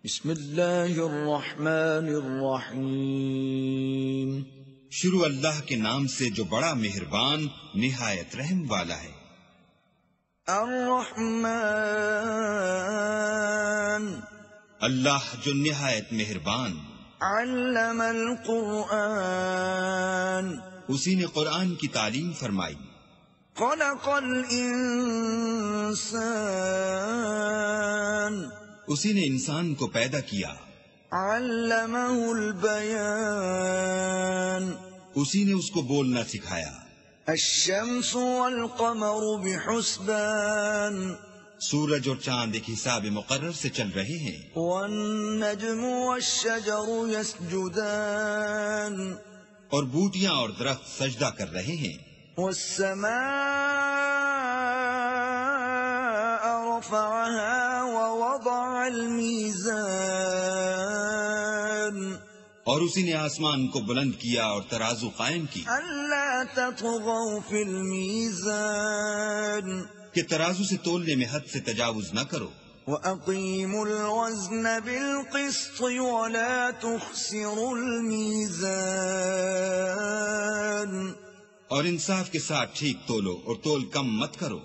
بسم اللہ الرحمن الرحیم۔ شروع اللہ کے نام سے جو بڑا مہربان نہایت رحم والا ہے۔ الرحمن، اللہ جو نہایت مہربان۔ علم القرآن، اسی نے قرآن کی تعلیم فرمائی۔ خلق الانسان، اسی نے انسان کو پیدا کیا۔ علمہ البیان، اسی نے اس کو بولنا سکھایا۔ الشمس والقمر بحسبان، سورج اور چاند ایک حساب مقرر سے چل رہے ہیں۔ والنجم والشجر يسجدان، اور بوٹیاں اور درخت سجدہ کر رہے ہیں۔ والسماء رفعها ووضع الميزان، اور اسی نے آسمان کو بلند کیا اور ترازو قائم کی ألا تطغوا في الميزان، کہ ترازو سے تولنے میں حد سے تجاوز نہ کرو۔ وَأَقِيمُوا الْوَزْنَ بِالْقِسْطِ وَلَا تُخْسِرُوا الْمِيزَانَ، اور انصاف کے ساتھ ٹھیک تولو اور تول کم مت کرو۔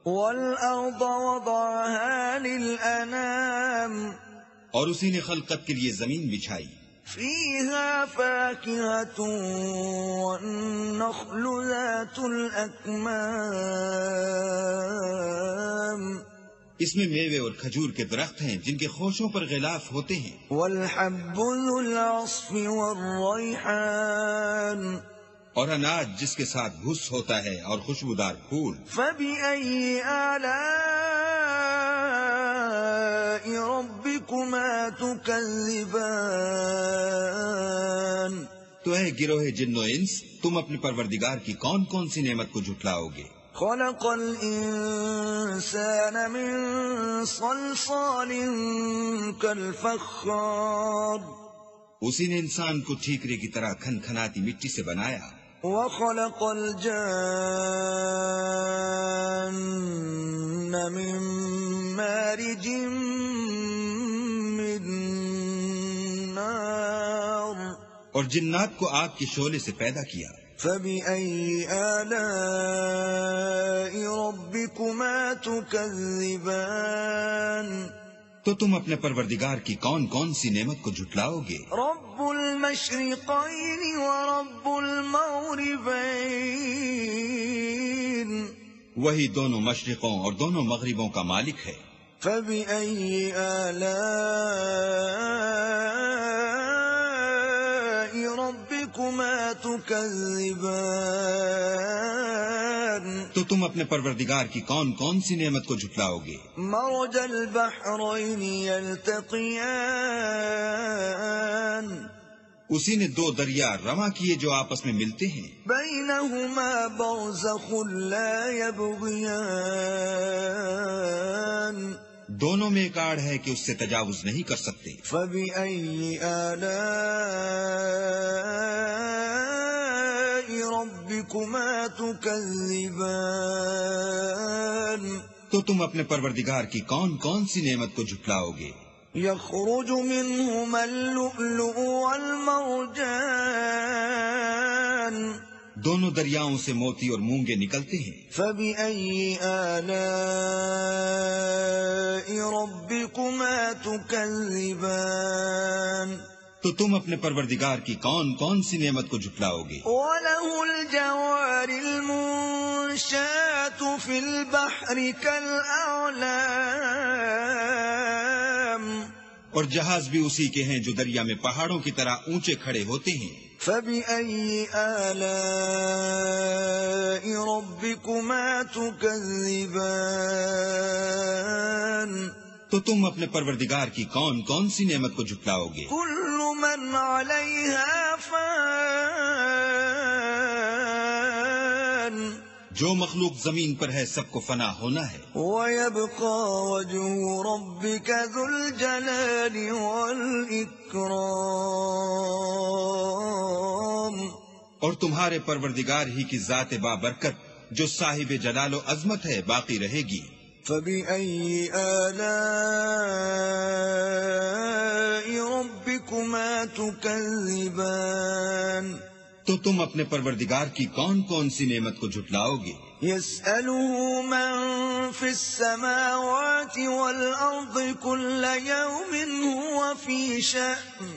وَالْأَرْضَ وَضَعَهَا لِلْأَنَامِ، اور اسی نے خلقت کے لیے زمین بچھائی۔ فِيهَا فَاكِهَةٌ وَالنَّخْلُ ذَاتُ الْأَكْمَامِ، اس میں میوے اور کھجور کے درخت ہیں جن کے خوشوں پر غلاف ہوتے ہیں۔ وَالْحَبُّ ذُو الْعَصْفِ وَالرَّيْحَانِ، اور اناج جس کے ساتھ بھس ہوتا ہے اور خوشبودار پھول۔ فَبِأَيِّ آلَاءِ رَبِّكُمَا تُكَذِّبَانِ، تو اے گروہ جن و انس، تم اپنے پروردگار کی کون کون سی نعمت کو جھٹلاؤ گے؟ خَلَقَ الْإِنسَانَ مِنْ صَلْصَالٍ كَالْفَخَّارِ، اسی نے انسان کو ٹھیکرے کی طرح کھن کھناتی مٹی سے بنایا۔ وَخَلَقَ الْجَانَّ مِنْ مَارِجٍ مِّن نَّارٍ، اور جنات کو آگ کے شعلے سے پیدا کیا۔ فَبِأَيِّ آلَاءِ رَبِّكُمَا تُكَذِّبَانِ، تو تم اپنے پروردگار کی کون کون سی نعمت کو جھٹلاؤ گے؟ رَبُّ الْمَشْرِقَيْنِ وَرَبُّ الْمَغْرِبَيْنِ، وہی دونوں مشرقوں اور دونوں مغربوں کا مالک ہے۔ فَبِأَيِّ آلَاءِ رَبِّكُمَا تُكَذِّبَانِ، تو تم اپنے پروردگار کی کون کون سی نعمت کو جھٹلاؤ گے؟ مَرَجَ الْبَحْرَيْنِ يَلْتَقِيَانِ، اسی نے دو دریا رواں کیے جو آپس میں ملتے ہیں۔ بَيْنَهُمَا بَرْزَخٌ لَا يَبْغِيَانِ، دونوں میں ایک آڑ ہے کہ اس سے تجاوز نہیں کر سکتے۔ فَبِأَيِّ آلَاءِ رَبِّكُمَا تُكَذِّبَانِ، تو تم اپنے پروردگار کی کون کون سی نعمت کو جھٹلاؤ گے؟ يَخْرُجُ مِنْهُمَا اللُّؤْلُؤُ وَالْمَرْجَانُ، دونوں دریاؤں سے موتی اور مونگے نکلتے ہیں۔ فَبِأَيِّ آلَاءِ رَبِّكُمَا تُكَذِّبَانِ، تو تم اپنے پروردگار کی کون کون سی نعمت کو جھٹلاؤ گے؟ وَلَهُ الْجَوَارِ الْمُنشَآتُ فِي الْبَحْرِ كَالْأَعْلَامِ، اور جہاز بھی اسی کے ہیں جو دریا میں پہاڑوں کی طرح اونچے کھڑے ہوتے ہیں۔ فَبِأَيِّ آلَاءِ رَبِّكُمَا تُكَذِّبَانِ، تو تم اپنے پروردگار کی کون کون سی نعمت کو جھٹلاؤ گے؟ كُلُّ مَنْ عَلَيْهَا فَانٍ، جو مخلوق زمین پر ہے سب کو فنا ہونا ہے۔ وَيَبْقَى وَجْهُ رَبِّكَ ذُو الْجَلَالِ وَالْإِكْرَامِ، اور تمہارے پروردگار ہی کی ذات بابرکت جو صاحب جلال و عظمت ہے باقی رہے گی۔ فبأي آلاء ربكما تكذبان تو تم اپنے پروردگار کی کون کون سی نعمت کو جھٹلاؤ گے؟ يسأله من في السماوات والأرض كل يوم هو في شأن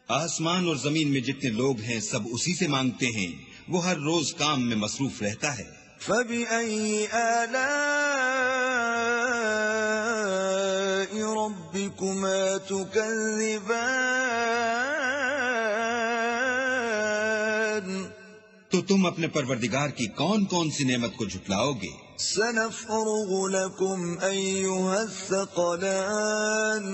آسمان اور زمین میں جتنے لوگ ہیں سب اسی سے مانگتے ہیں، وہ ہر روز کام میں مصروف رہتا ہے۔ فبأي آلاء ربكما تكذبان تو تم اپنے پروردگار کی کون کون سی نعمت کو جھٹلاؤ گے؟ سنفرغ لكم أيها الثقلان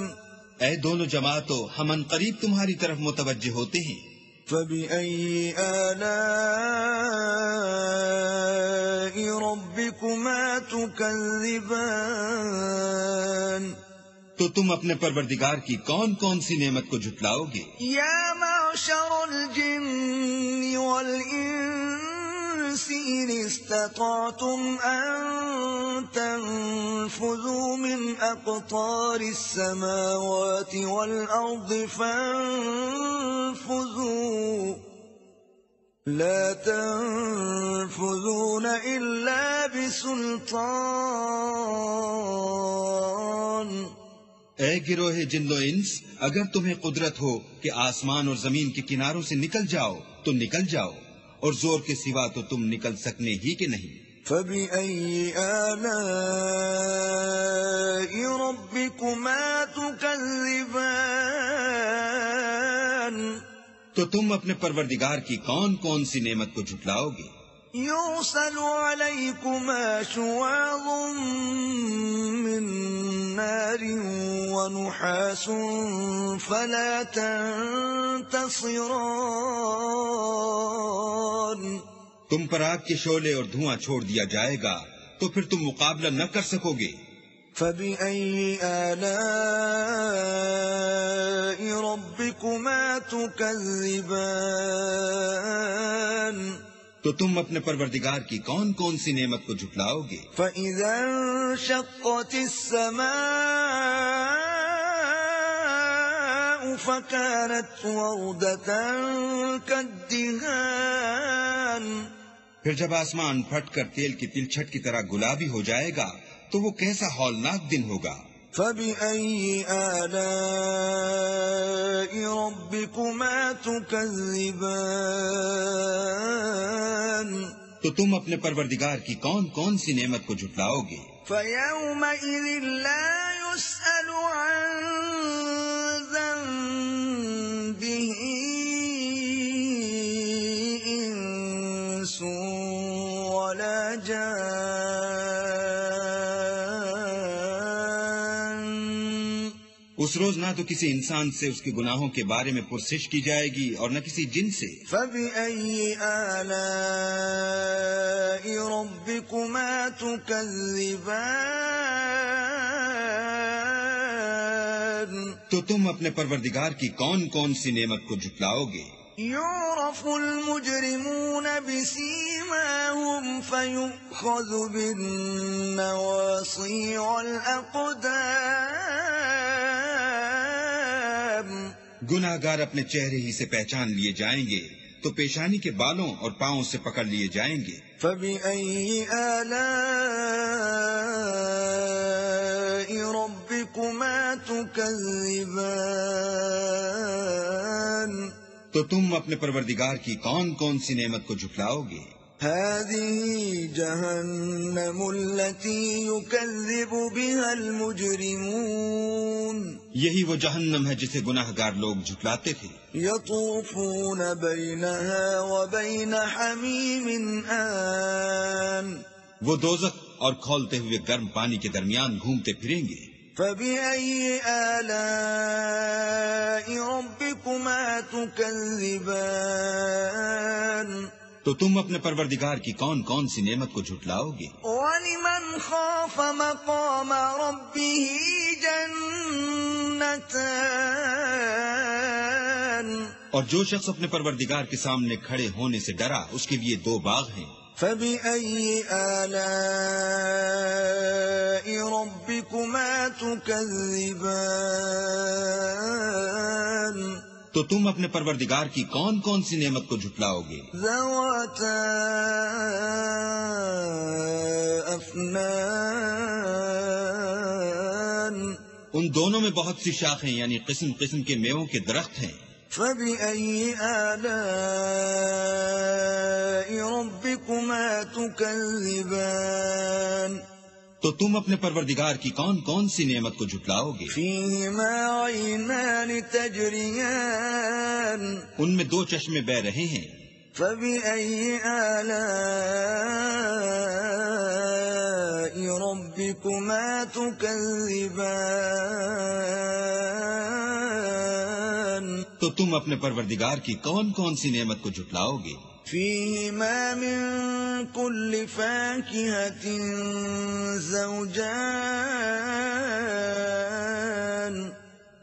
اے دونوں جماعتوں، ہم عنقریب تمہاری طرف متوجہ ہوتے ہیں۔ فبأي آلاء ربكما تكذبان تو تم اپنے پروردگار کی کون کون سی نعمت کو جھٹلاؤ گے؟ يا معشر الجن والإنس إن استطعتم أن تنفذوا من أقطار السماوات والأرض فانفذوا لا تنفذون إلا بسلطان اے گروہ جن و انس، اگر تمہیں قدرت ہو کہ آسمان اور زمین کے کناروں سے نکل جاؤ تو نکل جاؤ، اور زور کے سوا تو تم نکل سکنے ہی کہ نہیں۔ فبأي آلاء ربكما تكذبان تو تم اپنے پروردگار کی کون کون سی نعمت کو جھٹلاؤ گے؟ يرسل عليكما شواظ من نار ونحاس فلا تنتصران تم پر آگ کے شعلے اور دھواں چھوڑ دیا جائے گا تو پھر تم مقابلہ نہ کر سکو گے۔ فبأي آلاء ربكما تكذبان تو تم اپنے پروردگار کی کون کون سی نعمت کو جھٹلاؤ گے؟ فإذا انشقت السماء فكانت وردة كالدهان پھر جب آسمان پھٹ کر تیل کی تلچھٹ کی طرح گلابی ہو جائے گا تو وہ کیسا ہولناک دن ہوگا۔ فبأي آلاء ربكما تكذبان تو تم اپنے پروردگار کی کون کون سی نعمت کو جھٹلاؤ گے؟ فيومئذ لا يسأل عن ذنبه إنس ولا جان اس روز نہ تو کسی انسان سے اس کے گناہوں کے بارے میں پرسش کی جائے گی اور نہ کسی جن سے۔ فبأي آلاء ربكما تكذبان تو تم اپنے پروردگار کی کون کون سی نعمت کو جھٹلاؤ گے؟ يعرف المجرمون بسيماهم فيؤخذ بالنواصي والأقدام گناہ گار اپنے چہرے ہی سے پہچان لیے جائیں گے تو پیشانی کے بالوں اور پاؤں سے پکڑ لیے جائیں گے۔ فبأي آلاء ربكما تكذبان تو تم اپنے پروردگار کی کون کون سی نعمت کو جھٹلاؤ گے؟ هذه جهنم التي يكذب بها المجرمون یہی وہ جہنم ہے جسے گناہ گار لوگ جھٹلاتے تھے۔ يطوفون بينها وبين حميم آن وہ دوزخ اور کھولتے ہوئے گرم پانی کے درمیان گھومتے پھریں گے۔ فبأي آلاء ربكما تكذبان تو تم اپنے پروردگار کی کون کون سی نعمت کو جھٹلاؤ گے؟ ولمن خاف مقام ربه جنتان اور جو شخص اپنے پروردگار کے سامنے کھڑے ہونے سے ڈرا اس کے لیے 2 باغ ہیں۔ فبأي آلاء ربكما تكذبان تو تم اپنے پروردگار کی کون کون سی نعمت کو جھٹلاؤ گے؟ ذواتا افنان ان دونوں میں بہت سی شاخیں یعنی قسم قسم کے میووں کے درخت ہیں. فبأي آلاء ربكما تكذبان تو تم اپنے پروردگار کی کون کون سی نعمت کو جھٹلاؤ گے؟ فيهما عينان تجريان ان میں دو چشمے بہہ رہے ہیں. فبأي آلاء ربكما تكذبان تو تم اپنے پروردگار کی کون کون سی نعمت کو جھٹلاؤ گے؟ فيهما من كل فاكهة زوجان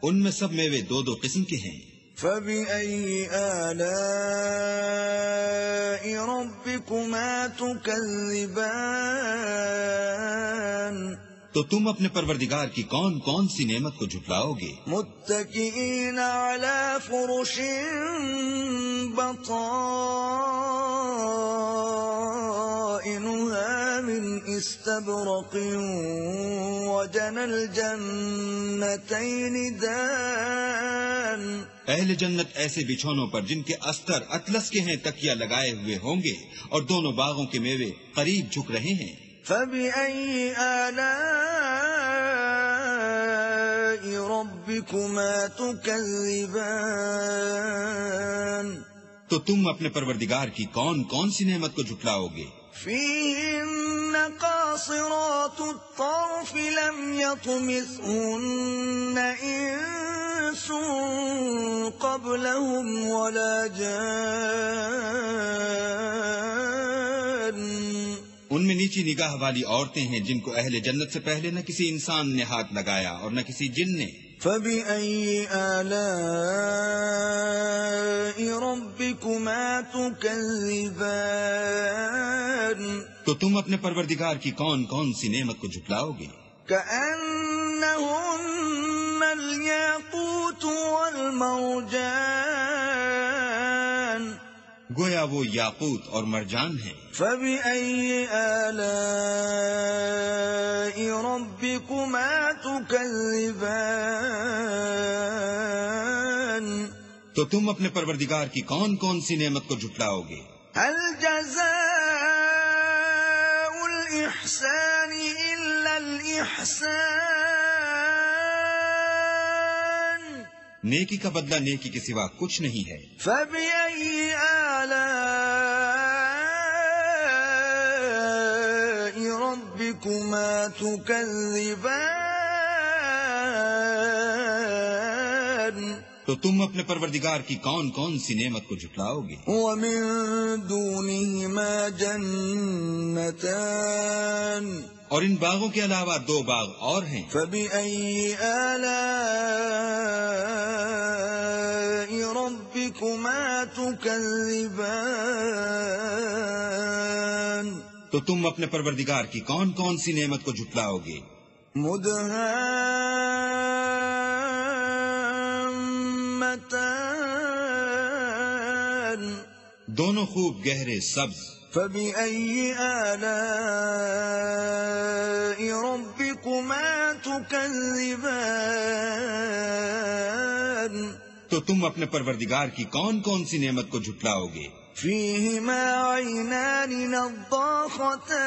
ان میں سب میوے دو دو قسم کے ہیں. فبأي آلاء ربكما تكذبان تو تم اپنے پروردگار کی کون کون سی نعمت کو جھٹلاؤ گے؟ متكئين على فرش بطائنها من استبرق وجنى الجنتين دان اہل جنت ایسے بچھونوں پر جن کے استر اطلس کے ہیں تکیہ لگائے ہوئے ہوں گے اور دونوں باغوں کے میوے قریب جھک رہے ہیں. فبأي آلاء ربكما تكذبان تو تم اپنے پروردگار کی کون کون سی نعمت کو جھٹلاؤ گے؟ فيهن قاصرات الطرف لم يطمثهن إنس قبلهم ولا جان ان میں نیچی نگاہ والی عورتیں ہیں جن کو اہل جنت سے پہلے نہ کسی انسان نے ہاتھ لگایا اور نہ کسی جن نے. فبأي آلاء ربكما تكذبان تو تم اپنے پروردگار کی کون کون سی نعمت کو جھٹلاؤ گے؟ كأنهن الياقوت والمرجان گویا وہ یاقوت اور مرجان ہیں. فبأي آلاء ربكما تكذبان تو تم اپنے پروردگار کی کون کون سی نعمت کو جھٹلاؤ گے؟ هل جزاء الإحسان إلا الإحسان نیکی کا بدلہ نیکی کے سوا کچھ نہیں ہے. فبأي آلاء ربكما تكذبان تو تم اپنے پروردگار کی کون کون سی نعمت کو جھٹلاؤ گے؟ ومن دونهما جنتان اور ان باغوں کے علاوہ دو باغ اور ہیں. فبأي آلاء ربكما تكذبان تو تم اپنے پروردگار کی کون کون سی نعمت کو جھٹلاؤ گے؟ مدهامتان دونوں خوب گہرے سبز. فبأي آلاء ربكما تكذبان تو تم اپنے پروردگار کی کون کون سی نعمت کو جھٹلاؤ گے؟ فيهما عينان نضاختان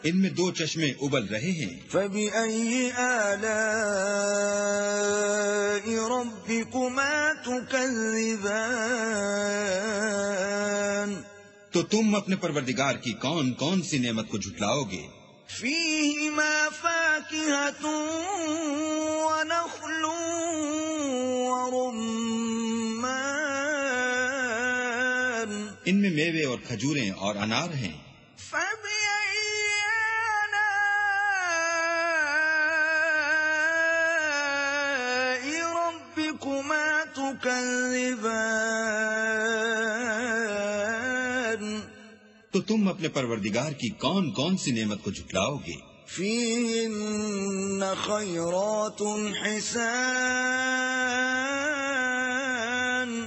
ان میں دو چشمے ابل رہے ہیں. فبأي آلاء ربكما تكذبان تو تم اپنے پروردگار کی کون کون سی نعمت کو جھٹلاؤ گے؟ فيهما فاكهة ونخل ورمان ان میں میوے اور کھجوریں اور انار ہیں. فبأي آلاء ربكما تكذبان تو تم اپنے پروردگار کی کون کون سی نعمت کو جھٹلاؤ گے؟ فیہن خیرات حسان،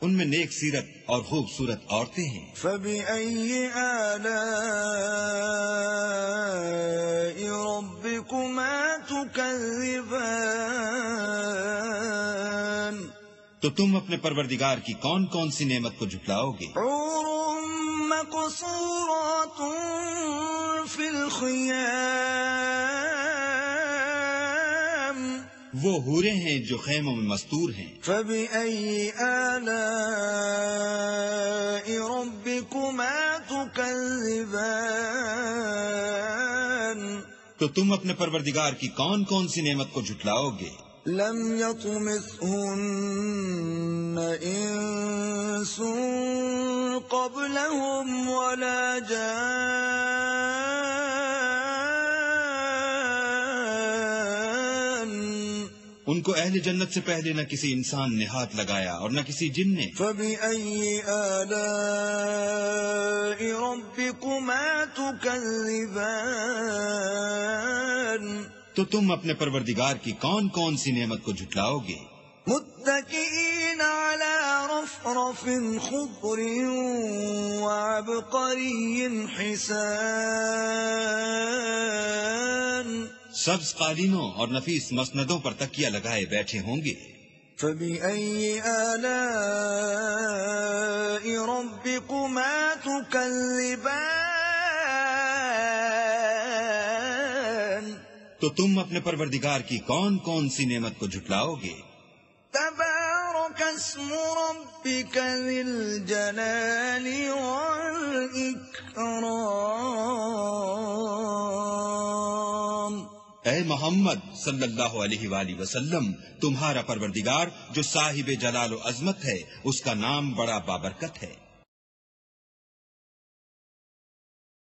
ان میں نیک سیرت اور خوبصورت عورتیں ہیں۔ فبأي آلاء ربكما تكذبان، تو تم اپنے پروردگار کی کون کون سی نعمت کو جھٹلاؤ گے؟ حور مقصورات في الخيام، وہ حوریں ہیں جو خیموں میں مستور ہیں۔ فبأي آلاء ربكما تكذبان، تو تم اپنے پروردگار کی کون کون سی نعمت کو جھٹلاؤ گے؟ لم يطمثهن انس قبلهم ولا جان، ان کو اہل جنت سے پہلے نہ کسی انسان نے ہاتھ لگایا اور نہ کسی جن نے۔ فبأي آلاء ربكما تكذبان، تو تم اپنے پروردگار کی کون کون سی نعمت کو جھٹلاؤ گے؟ متكئين على رفرف خضر وعبقري حسان، سبز قالینوں اور نفیس مسندوں پر تکیہ لگائے بیٹھے ہوں گے۔ فبأي آلاء ربكما تكذبان، تو تم اپنے پروردگار کی کون کون سی نعمت کو جھٹلاؤ گے؟ تبارك اسم ربك ذي الجلال والإكرام، اے محمد صلی اللہ علیہ وآلہ وسلم، تمہارا پروردگار جو صاحب جلال و عظمت ہے، اس کا نام بڑا بابرکت ہے۔